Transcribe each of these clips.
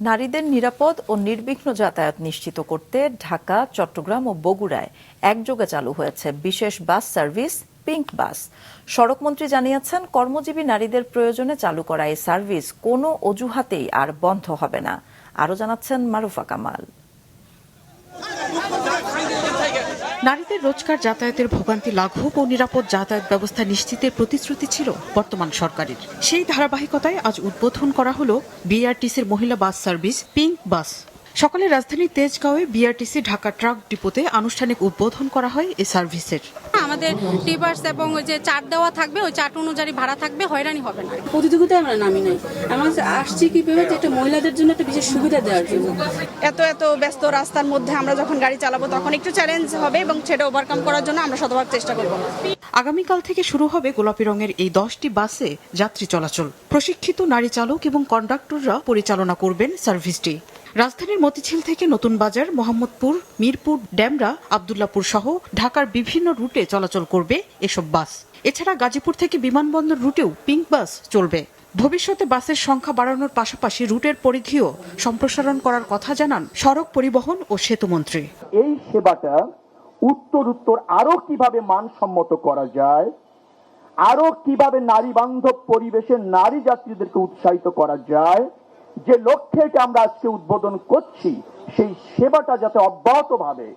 নারীদের নিরাপদ ও নির্বিঘ্ন যাতায়াত নিশ্চিত করতে ঢাকা, চট্টগ্রাম ও বগুড়ায় একযোগে চালু হয়েছে বিশেষ বাস সার্ভিস পিঙ্ক বাস। সড়কমন্ত্রী জানিয়েছেন, কর্মজীবী নারীদের প্রয়োজনে চালু করা এই সার্ভিস কোনো অজুহাতেই আর বন্ধ হবে না। আরও জানাচ্ছেন মারুফা কামাল। নারীদের রোজকার যাতায়াতের ভোগান্তি লাঘব ও নিরাপদ যাতায়াত ব্যবস্থা নিশ্চিতের প্রতিশ্রুতি ছিল বর্তমান সরকারের। সেই ধারাবাহিকতায় আজ উদ্বোধন করা হলো বিআরটিসির মহিলা বাস সার্ভিস পিঙ্ক বাস। সকালে রাজধানীর তেজগাঁওয়ে বিআরটিসি ঢাকা ট্রাক ডিপোতে আনুষ্ঠানিক উদ্বোধন করা হয় এই সার্ভিসের। আমাদের টিপার্স এবং ওই যে চার্ট দেওয়া থাকবে, ওই চার্ট অনুযায়ী ভাড়া থাকবে, হয়রানি হবে না। প্রতিযোগিতায় আমরা নামি নাই, আমরা আসছি কি ভেবে যে একটা মহিলাদের জন্য একটা বিশেষ সুবিধা দেওয়ার জন্য। এত ব্যস্ত রাস্তার মধ্যে আমরা যখন গাড়ি চালাবো তখন একটু চ্যালেঞ্জ হবে এবং সেটা ওভারকাম করার জন্য আমরা শতভাগ চেষ্টা করব। আগামীকাল থেকে শুরু হবে গোলাপি রঙের এই 10টি বাসে যাত্রী চলাচল। প্রশিক্ষিত নারী চালক এবং কন্ডাক্টররা পরিচালনা করবেন সার্ভিসটি। রাজধানীর মতিঝিল থেকে নতুন বাজার, মোহাম্মদপুর, মিরপুর, ডেমরা, আব্দুল্লাপুর সহ ঢাকার বিভিন্ন রুটে চলাচল করবে এসব বাস। এছাড়া গাজীপুর থেকে বিমানবন্দর রুটেও পিঙ্ক বাস চলবে। ভবিষ্যতে বাসের সংখ্যা বাড়ানোর পাশাপাশি রুটের পরিধিও সম্প্রসারণ করার কথা জানান সড়ক পরিবহন ও সেতুমন্ত্রী। এই সেবাটা উত্তর আরো কিভাবে মানসম্মত করা যায়, আরো কিভাবে নারী বান্ধব পরিবেশে নারী যাত্রীদেরকে উৎসাহিত করা যায়, যে লক্ষ্যে আমরা আজকে উদ্বোধন করছি, সেই সেবাটা যাতে অব্যাহতভাবে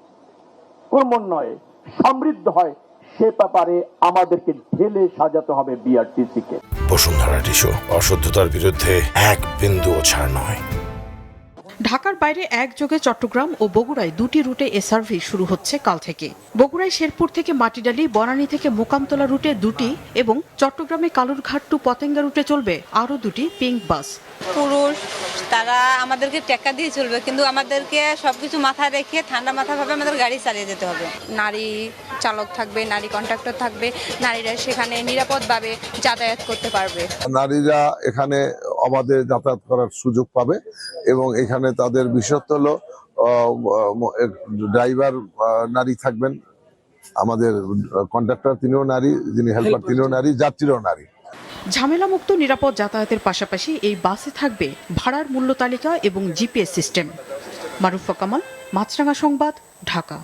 ক্রমান্বয়ে সমৃদ্ধ হয়, সে ব্যাপারে আমাদেরকে ঢেলে সাজাতে হবে বিআরটিসি কে। বসুন্ধরা টিস্যু, অশুদ্ধতার বিরুদ্ধে এক বিন্দুও ছাড় নয়। ঢাকার বাইরে একযোগে চট্টগ্রাম ও বগুড়ায় 2টি রুটে এ সার্ভিস শুরু হচ্ছে কাল থেকে। বগুড়ায় শেরপুর থেকে মাটিডালি, বনানী থেকে মোকামতলা রুটে 2টি এবং চট্টগ্রামে কালুরঘাট টু পতেঙ্গা রুটে চলবে আরও 2টি পিঙ্ক বাস। পুরুষ তারা আমাদেরকে টেক্কা দিয়ে চলবে, কিন্তু আমাদেরকে সবকিছু মাথায় রেখে ঠান্ডা মাথা ভাবে আমাদের গাড়ি চালিয়ে যেতে হবে। নারী চালক থাকবে, নারী কন্ডাক্টর থাকবে, নারীরা সেখানে নিরাপদভাবে যাতায়াত করতে পারবে। নারীরা এখানে অবাধে যাতায়াত করার সুযোগ পাবে এবং এখানে তাদের বিশেষত্ব হলো ড্রাইভার নারী থাকবেন, আমাদের কন্ডাক্টর তিনিও নারী, যিনি হেল্পার তিনিও নারী, যাত্রীরাও নারী। ঝামেলামুক্ত নিরাপদ যাতায়াতের পাশাপাশি এই বাসে থাকবে ভাড়ার মূল্য তালিকা এবং জিপিএস সিস্টেম। মারুফা কামাল, মাছরাঙা সংবাদ, ঢাকা।